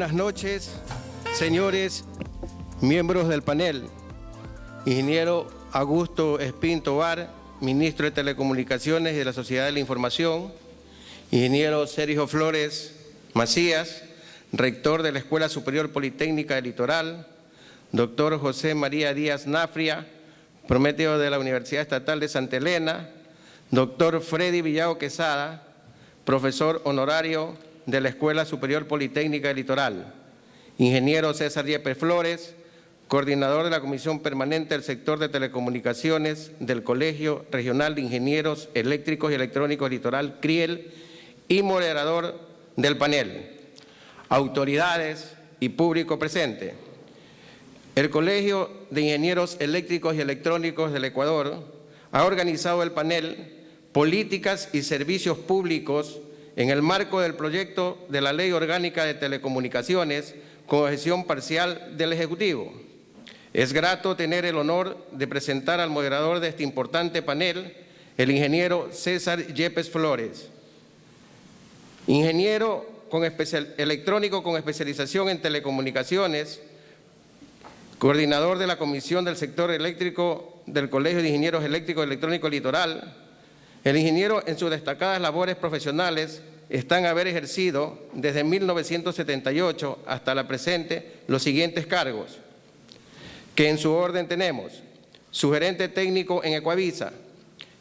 buenas noches, señores miembros del panel. Ingeniero Augusto Espín Tovar, ministro de Telecomunicaciones y de la Sociedad de la Información. Ingeniero Sergio Flores Macías, rector de la Escuela Superior Politécnica del Litoral. Doctor José María Díaz Nafria, prometeo de la Universidad Estatal de Santa Elena. Doctor Freddy Villao Quesada, profesor honorario de la Escuela Superior Politécnica del Litoral. Ingeniero César Yepes Flores, coordinador de la Comisión Permanente del Sector de Telecomunicaciones del Colegio Regional de Ingenieros Eléctricos y Electrónicos Litoral, CRIEL, y moderador del panel. Autoridades y público presente. El Colegio de Ingenieros Eléctricos y Electrónicos del Ecuador ha organizado el panel Políticas y Servicios Públicos en el marco del proyecto de la Ley Orgánica de Telecomunicaciones con gestión parcial del Ejecutivo. Es grato tener el honor de presentar al moderador de este importante panel, el ingeniero César Yepes Flores. Ingeniero electrónico con especialización en telecomunicaciones, coordinador de la Comisión del Sector Eléctrico del Colegio de Ingenieros Eléctricos y Electrónicos Litoral. El ingeniero, en sus destacadas labores profesionales, está en haber ejercido desde 1978 hasta la presente los siguientes cargos, que en su orden tenemos: subgerente técnico en Ecuavisa,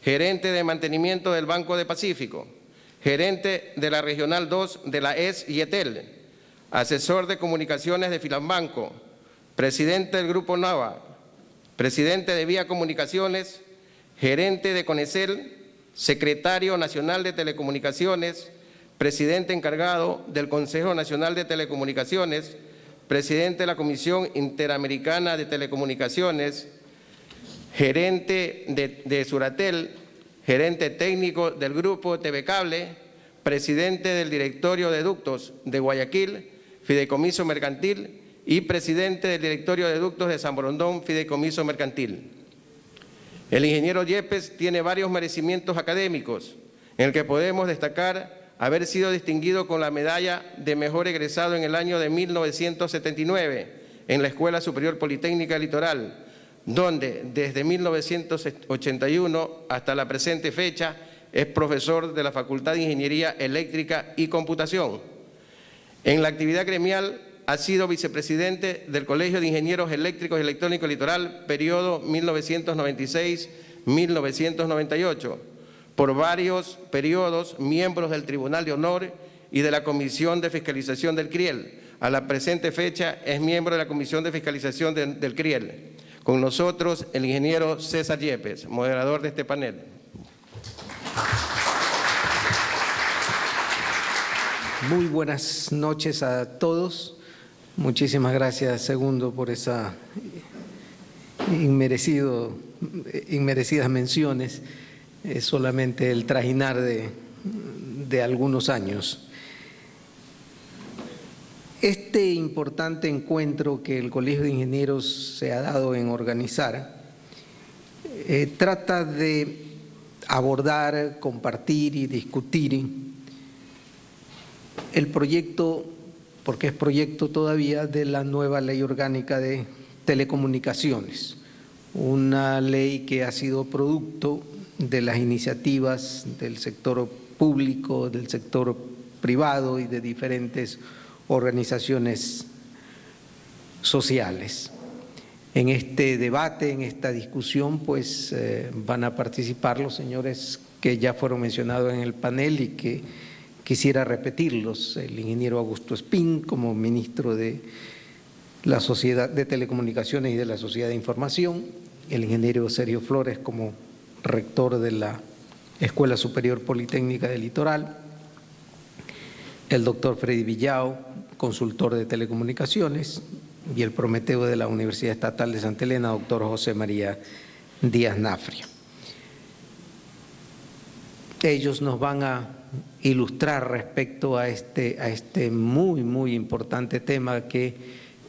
gerente de mantenimiento del Banco de Pacífico, gerente de la Regional 2 de la ES y ETEL, asesor de comunicaciones de Filambanco, presidente del Grupo Nava, presidente de Vía Comunicaciones, gerente de Conecel, secretario nacional de Telecomunicaciones, presidente encargado del Consejo Nacional de Telecomunicaciones, presidente de la Comisión Interamericana de Telecomunicaciones, gerente de Suratel, gerente técnico del Grupo TV Cable, presidente del Directorio de Ductos de Guayaquil, Fideicomiso Mercantil, y presidente del Directorio de Ductos de San Borondón, Fideicomiso Mercantil. El ingeniero Yepes tiene varios merecimientos académicos, en el que podemos destacar haber sido distinguido con la medalla de mejor egresado en el año de 1979 en la Escuela Superior Politécnica Litoral, donde desde 1981 hasta la presente fecha es profesor de la Facultad de Ingeniería Eléctrica y Computación. En la actividad gremial ha sido vicepresidente del Colegio de Ingenieros Eléctricos y Electrónicos Litoral, periodo 1996-1998. Por varios periodos, miembros del Tribunal de Honor y de la Comisión de Fiscalización del CRIEL. A la presente fecha es miembro de la Comisión de Fiscalización del CRIEL. Con nosotros el ingeniero César Yepes, moderador de este panel. Muy buenas noches a todos. Muchísimas gracias, Segundo, por esas inmerecidas menciones. Es solamente el trajinar de algunos años. Este importante encuentro que el Colegio de Ingenieros se ha dado en organizar trata de abordar, compartir y discutir el proyecto, porque es proyecto todavía, de la nueva Ley Orgánica de Telecomunicaciones, una ley que ha sido producto de las iniciativas del sector público, del sector privado y de diferentes organizaciones sociales. En este debate, en esta discusión, pues van a participar los señores que ya fueron mencionados en el panel y que quisiera repetirlos: el ingeniero Augusto Espín como ministro de la Sociedad de Telecomunicaciones y de la Sociedad de Información, el ingeniero Sergio Flores como rector de la Escuela Superior Politécnica del Litoral, el doctor Freddy Villao, consultor de telecomunicaciones, y el prometeo de la Universidad Estatal de Santa Elena, doctor José María Díaz Nafria. Ellos nos van a ilustrar respecto a este muy importante tema que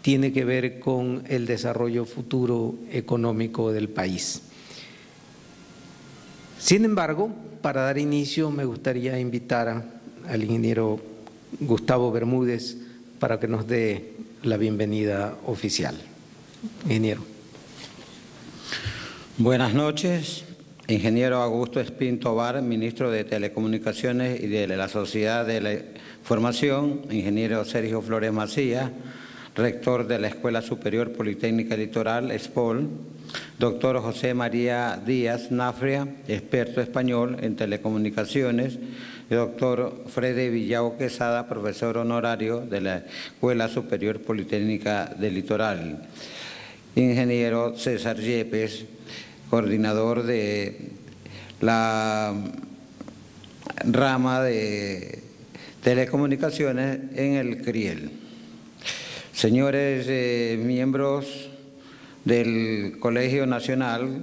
tiene que ver con el desarrollo futuro económico del país. Sin embargo, para dar inicio me gustaría invitar al ingeniero Gustavo Bermúdez para que nos dé la bienvenida oficial. Ingeniero. Buenas noches. Ingeniero Augusto Espín Tobar, Ministro de Telecomunicaciones y de la Sociedad de la Información. Ingeniero Sergio Flores Macías, Rector de la Escuela Superior Politécnica Litoral, ESPOL. Doctor José María Díaz Nafria, experto español en telecomunicaciones. Doctor Frede Villao Quesada, profesor honorario de la Escuela Superior Politécnica del Litoral. Ingeniero César Yepes, coordinador de la rama de telecomunicaciones en el CRIEL. Señores miembros del Colegio Nacional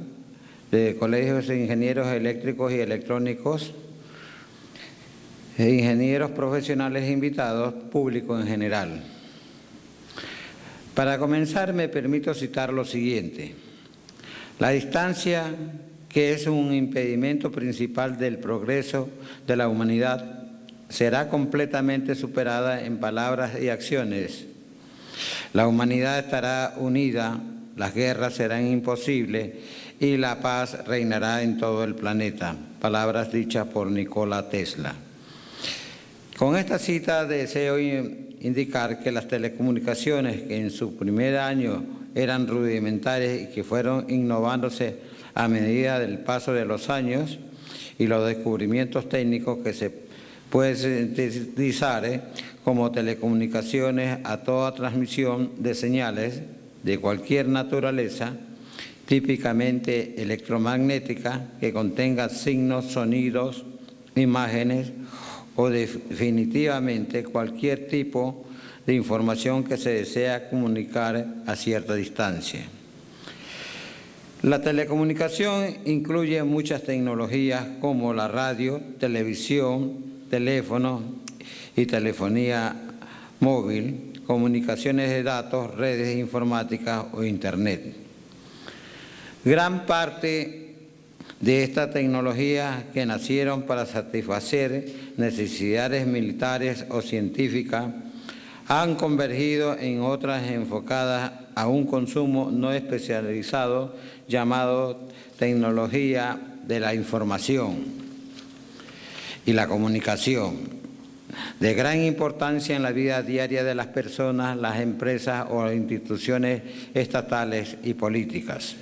de Colegios de Ingenieros Eléctricos y Electrónicos, ingenieros profesionales invitados, público en general. Para comenzar, me permito citar lo siguiente. La distancia, que es un impedimento principal del progreso de la humanidad, será completamente superada en palabras y acciones. La humanidad estará unida, las guerras serán imposibles y la paz reinará en todo el planeta. Palabras dichas por Nikola Tesla. Con esta cita deseo indicar que las telecomunicaciones, que en su primer año eran rudimentarias y que fueron innovándose a medida del paso de los años y los descubrimientos técnicos que se pueden sintetizar como telecomunicaciones a toda transmisión de señales de cualquier naturaleza, típicamente electromagnética, que contenga signos, sonidos, imágenes o definitivamente cualquier tipo de información que se desea comunicar a cierta distancia. La telecomunicación incluye muchas tecnologías como la radio, televisión, teléfono y telefonía móvil, comunicaciones de datos, redes informáticas o Internet. Gran parte de esta tecnología que nacieron para satisfacer necesidades militares o científicas han convergido en otras enfocadas a un consumo no especializado llamado tecnología de la información y la comunicación, de gran importancia en la vida diaria de las personas, las empresas o las instituciones estatales y políticas.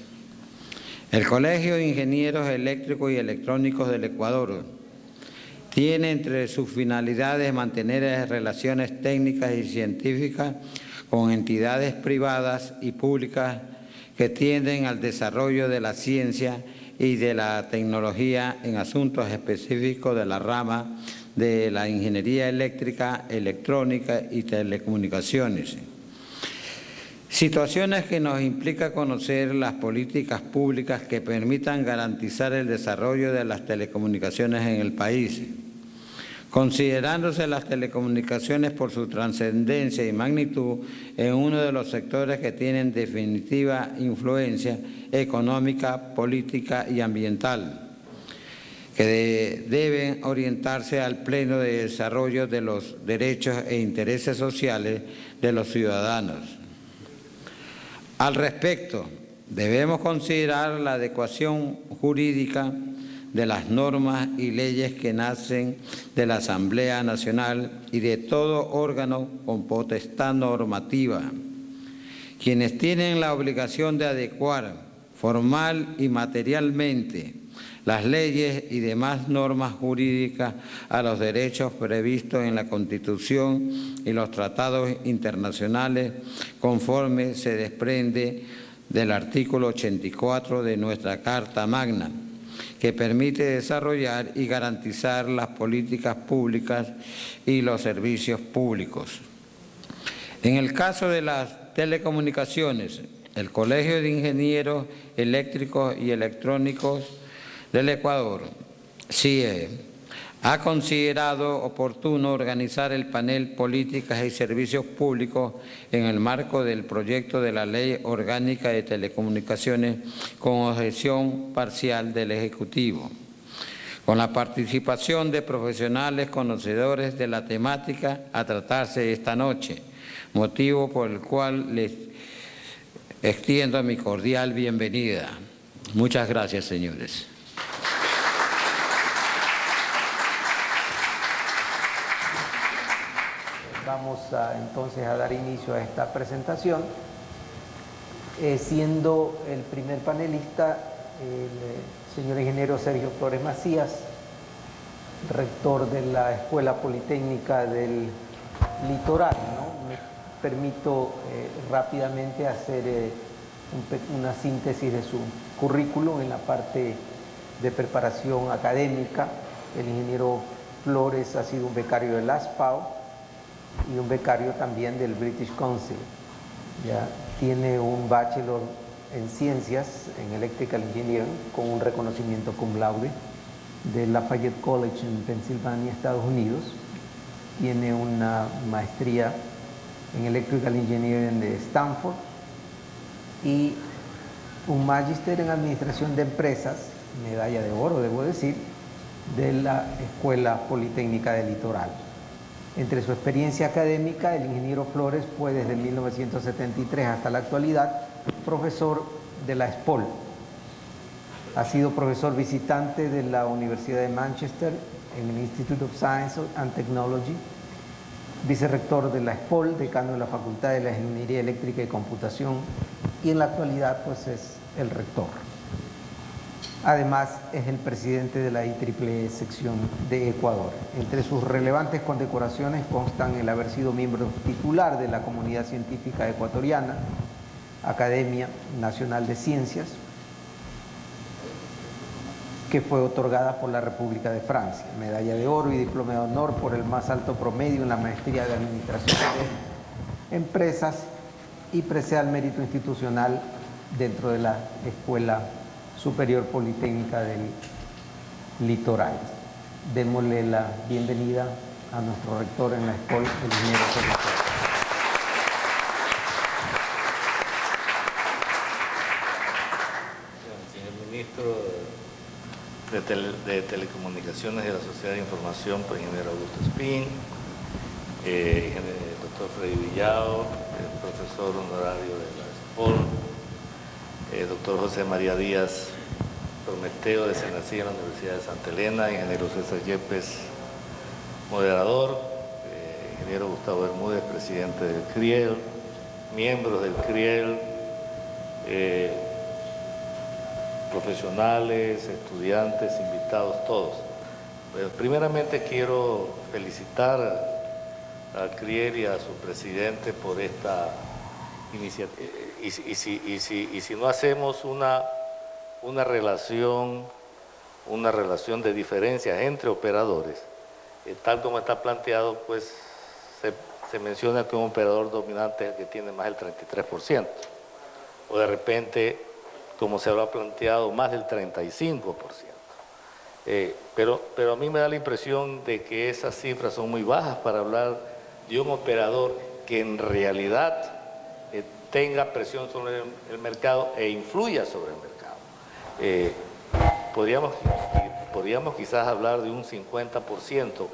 El Colegio de Ingenieros Eléctricos y Electrónicos del Ecuador tiene entre sus finalidades mantener relaciones técnicas y científicas con entidades privadas y públicas que tienden al desarrollo de la ciencia y de la tecnología en asuntos específicos de la rama de la ingeniería eléctrica, electrónica y telecomunicaciones. Situaciones que nos implica conocer las políticas públicas que permitan garantizar el desarrollo de las telecomunicaciones en el país. Considerándose las telecomunicaciones por su trascendencia y magnitud en uno de los sectores que tienen definitiva influencia económica, política y ambiental, que deben orientarse al pleno desarrollo de los derechos e intereses sociales de los ciudadanos. Al respecto, debemos considerar la adecuación jurídica de las normas y leyes que nacen de la Asamblea Nacional y de todo órgano con potestad normativa, quienes tienen la obligación de adecuar formal y materialmente las leyes y demás normas jurídicas a los derechos previstos en la Constitución y los tratados internacionales, conforme se desprende del artículo 84 de nuestra Carta Magna, que permite desarrollar y garantizar las políticas públicas y los servicios públicos. En el caso de las telecomunicaciones, el Colegio de Ingenieros Eléctricos y Electrónicos del Ecuador, CIE, ha considerado oportuno organizar el panel Políticas y Servicios Públicos en el marco del proyecto de la Ley Orgánica de Telecomunicaciones con objeción parcial del Ejecutivo, con la participación de profesionales conocedores de la temática a tratarse esta noche, motivo por el cual les extiendo mi cordial bienvenida. Muchas gracias, señores. Vamos entonces a dar inicio a esta presentación, siendo el primer panelista el señor ingeniero Sergio Flores Macías, rector de la Escuela Politécnica del Litoral, ¿no? Me permito rápidamente hacer una síntesis de su currículum en la parte de preparación académica. El ingeniero Flores ha sido un becario del ASPAO y un becario también del British Council. Ya tiene un bachelor en ciencias en Electrical Engineering con un reconocimiento cum laude de Lafayette College en Pensilvania, Estados Unidos. Tiene una maestría en Electrical Engineering de Stanford y un magíster en Administración de Empresas, medalla de oro, debo decir, de la Escuela Politécnica del Litoral. Entre su experiencia académica, el ingeniero Flores fue desde 1973 hasta la actualidad profesor de la SPOL. Ha sido profesor visitante de la Universidad de Manchester en el Institute of Science and Technology, vicerrector de la SPOL, decano de la Facultad de la Ingeniería Eléctrica y Computación, y en la actualidad pues es el rector. Además es el presidente de la IEEE sección de Ecuador. Entre sus relevantes condecoraciones constan el haber sido miembro titular de la Comunidad Científica Ecuatoriana, Academia Nacional de Ciencias, que fue otorgada por la República de Francia, medalla de oro y diploma de honor por el más alto promedio en la maestría de Administración de Empresas, y presea el mérito institucional dentro de la Escuela Superior Politécnica del Litoral. Démosle la bienvenida a nuestro rector en la SPOL, el ingeniero Sergio Flores. Señor Ministro de Telecomunicaciones y de la Sociedad de Información, por ingeniero Augusto Espín, doctor Freddy Villado, profesor honorario de la SPOL, doctor José María Díaz Prometeo de Senací en la Universidad de Santa Elena, ingeniero César Yepes, moderador, ingeniero Gustavo Bermúdez, presidente del CRIEL, miembros del CRIEL, profesionales, estudiantes, invitados, todos. Primeramente quiero felicitar al CRIEL y a su presidente por esta iniciativa. Y si no hacemos una relación de diferencias entre operadores, tal como está planteado, pues se menciona que un operador dominante es el que tiene más del 33%, o de repente, como se habrá planteado, más del 35%. Pero a mí me da la impresión de que esas cifras son muy bajas para hablar de un operador que en realidad tenga presión sobre el mercado e influya sobre el mercado. Podríamos quizás hablar de un 50%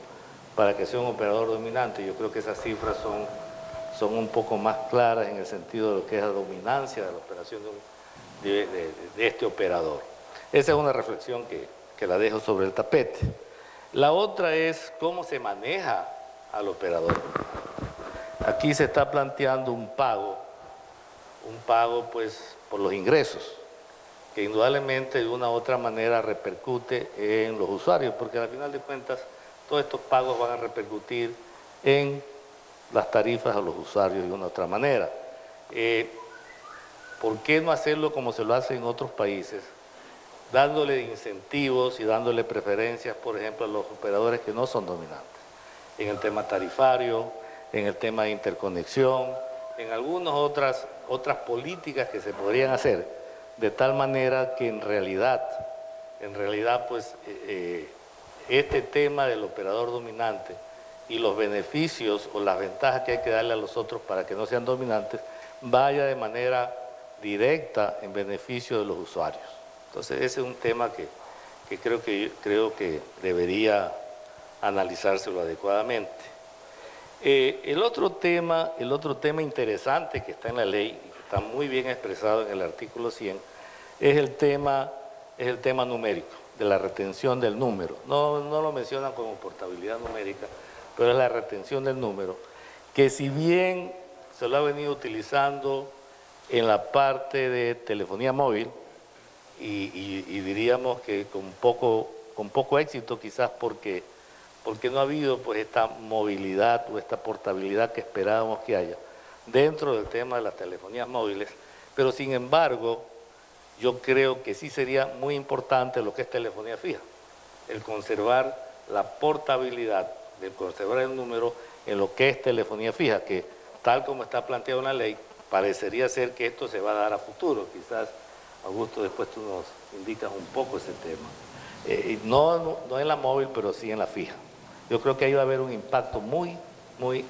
para que sea un operador dominante. Yo creo que esas cifras son un poco más claras en el sentido de lo que es la dominancia de la operación de este operador. Esa es una reflexión que la dejo sobre el tapete. La otra es cómo se maneja al operador. Aquí se está planteando un pago pues por los ingresos, que indudablemente de una u otra manera repercute en los usuarios, porque al final de cuentas todos estos pagos van a repercutir en las tarifas a los usuarios de una u otra manera. ¿Por qué no hacerlo como se lo hace en otros países? Dándole incentivos y dándole preferencias, por ejemplo, a los operadores que no son dominantes, en el tema tarifario, en el tema de interconexión, en algunas otras políticas que se podrían hacer, de tal manera que en realidad pues este tema del operador dominante y los beneficios o las ventajas que hay que darle a los otros para que no sean dominantes, vaya de manera directa en beneficio de los usuarios. Entonces ese es un tema que creo que debería analizárselo adecuadamente. El otro tema interesante que está en la ley, está muy bien expresado en el artículo 100, es el tema numérico, de la retención del número. No lo mencionan como portabilidad numérica, pero es la retención del número, que si bien se lo ha venido utilizando en la parte de telefonía móvil, y diríamos que con poco éxito, quizás porque no ha habido pues esta movilidad o esta portabilidad que esperábamos que haya dentro del tema de las telefonías móviles, pero sin embargo yo creo que sí sería muy importante lo que es telefonía fija, el conservar la portabilidad, el conservar el número en lo que es telefonía fija, que tal como está planteado en la ley, parecería ser que esto se va a dar a futuro. Quizás, Augusto, después tú nos indicas un poco ese tema. No en la móvil, pero sí en la fija. Yo creo que ahí va a haber un impacto muy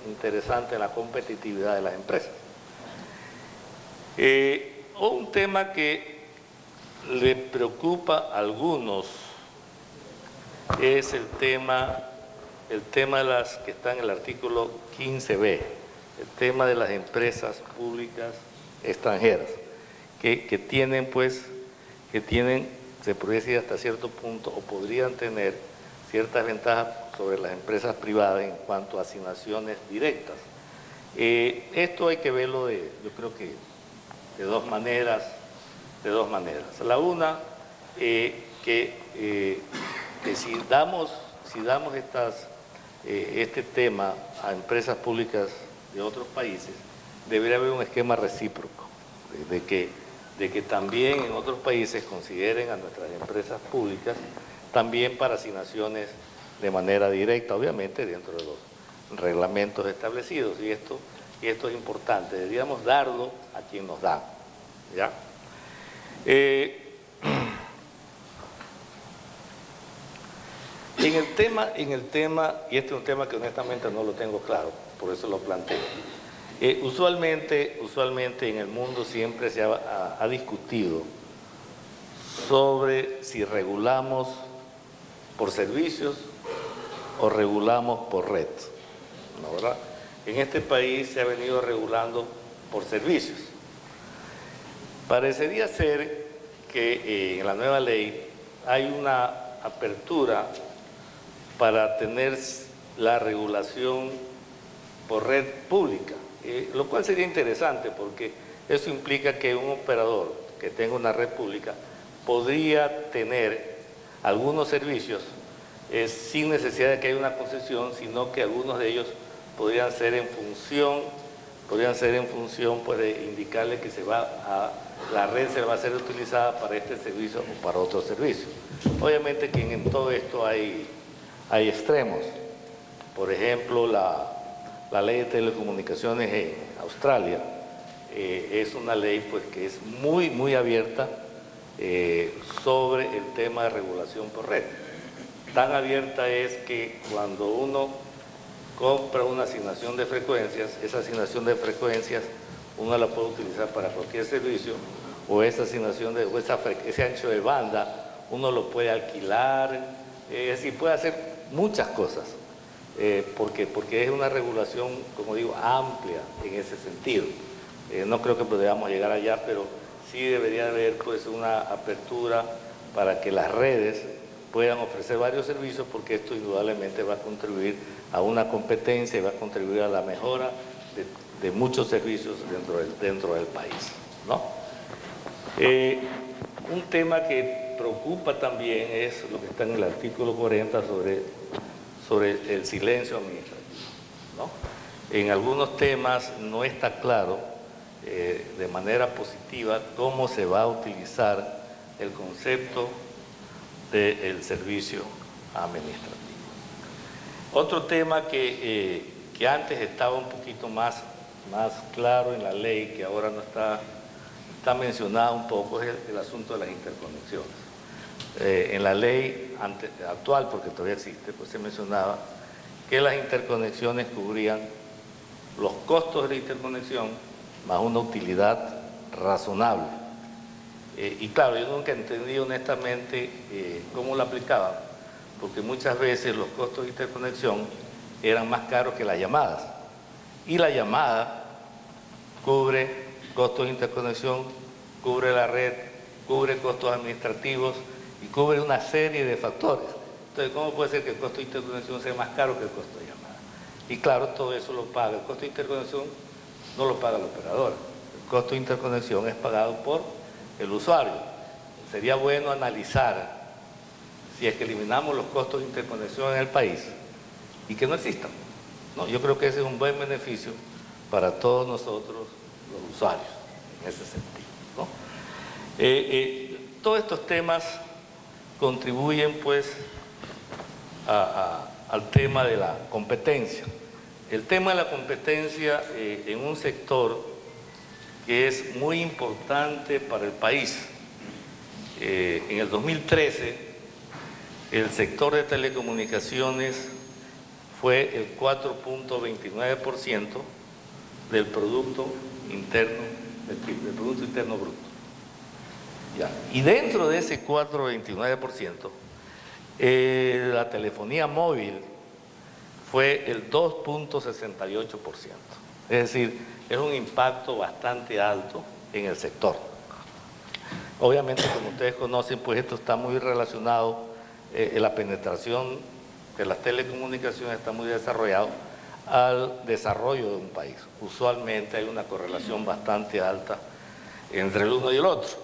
interesante en la competitividad de las empresas. Un tema que le preocupa a algunos es el tema de las que está en el artículo 15b, el tema de las empresas públicas extranjeras, que tienen, se puede decir hasta cierto punto, o podrían tener ciertas ventajas sobre las empresas privadas en cuanto a asignaciones directas. Esto hay que verlo yo creo que de dos maneras. La una, que si damos este tema a empresas públicas de otros países, debería haber un esquema recíproco, de que también en otros países consideren a nuestras empresas públicas también para asignaciones de manera directa, obviamente dentro de los reglamentos establecidos, y esto es importante, deberíamos darlo a quien nos da, ¿ya? En el tema, y este es un tema que honestamente no lo tengo claro, por eso lo planteo. Usualmente en el mundo siempre se ha discutido sobre si regulamos por servicios o regulamos por red, ¿no, verdad? En este país se ha venido regulando por servicios. Parecería ser que en la nueva ley hay una apertura para tener la regulación por red pública, lo cual sería interesante porque eso implica que un operador que tenga una red pública podría tener algunos servicios sin necesidad de que haya una concesión, sino que algunos de ellos podrían ser en función pues, de indicarle que la red se va a ser utilizada para este servicio o para otro servicio. Obviamente que en todo esto hay extremos. Por ejemplo, la ley de telecomunicaciones en Australia es una ley pues, que es muy abierta sobre el tema de regulación por red. Tan abierta es que cuando uno compra una asignación de frecuencias, esa asignación de frecuencias uno la puede utilizar para cualquier servicio, o esa asignación ese ancho de banda uno lo puede alquilar, es decir, puede hacer muchas cosas, porque es una regulación, como digo, amplia en ese sentido. No creo que podamos llegar allá, pero sí debería haber pues una apertura para que las redes puedan ofrecer varios servicios, porque esto indudablemente va a contribuir a una competencia y va a contribuir a la mejora de muchos servicios dentro del país, ¿no? Un tema que preocupa también es lo que está en el artículo 40 sobre el silencio administrativo, ¿no? En algunos temas no está claro de manera positiva cómo se va a utilizar el concepto del servicio administrativo. Otro tema que antes estaba un poquito más claro en la ley, que ahora no está mencionado un poco, es el asunto de las interconexiones. En la ley actual, porque todavía existe, pues se mencionaba que las interconexiones cubrían los costos de la interconexión más una utilidad razonable. Y claro, yo nunca entendí honestamente cómo lo aplicaban, porque muchas veces los costos de interconexión eran más caros que las llamadas. Y la llamada cubre costos de interconexión, cubre la red, cubre costos administrativos y cubre una serie de factores. Entonces, ¿cómo puede ser que el costo de interconexión sea más caro que el costo de llamada? Y claro, todo eso lo paga. El costo de interconexión no lo paga el operador. El costo de interconexión es pagado por el usuario. Sería bueno analizar si es que eliminamos los costos de interconexión en el país y que no existan. No, yo creo que ese es un buen beneficio para todos nosotros los usuarios, en ese sentido, ¿no? Todos estos temas contribuyen pues al tema de la competencia. El tema de la competencia en un sector que es muy importante para el país. En el 2013, el sector de telecomunicaciones fue el 4.29% del Producto Interno, del Producto Interno Bruto. Ya. Y dentro de ese 4.29%, la telefonía móvil fue el 2.68%. Es decir, es un impacto bastante alto en el sector. Obviamente, como ustedes conocen, pues esto está muy relacionado, la penetración de las telecomunicaciones está muy desarrollado al desarrollo de un país. Usualmente hay una correlación bastante alta entre el uno y el otro.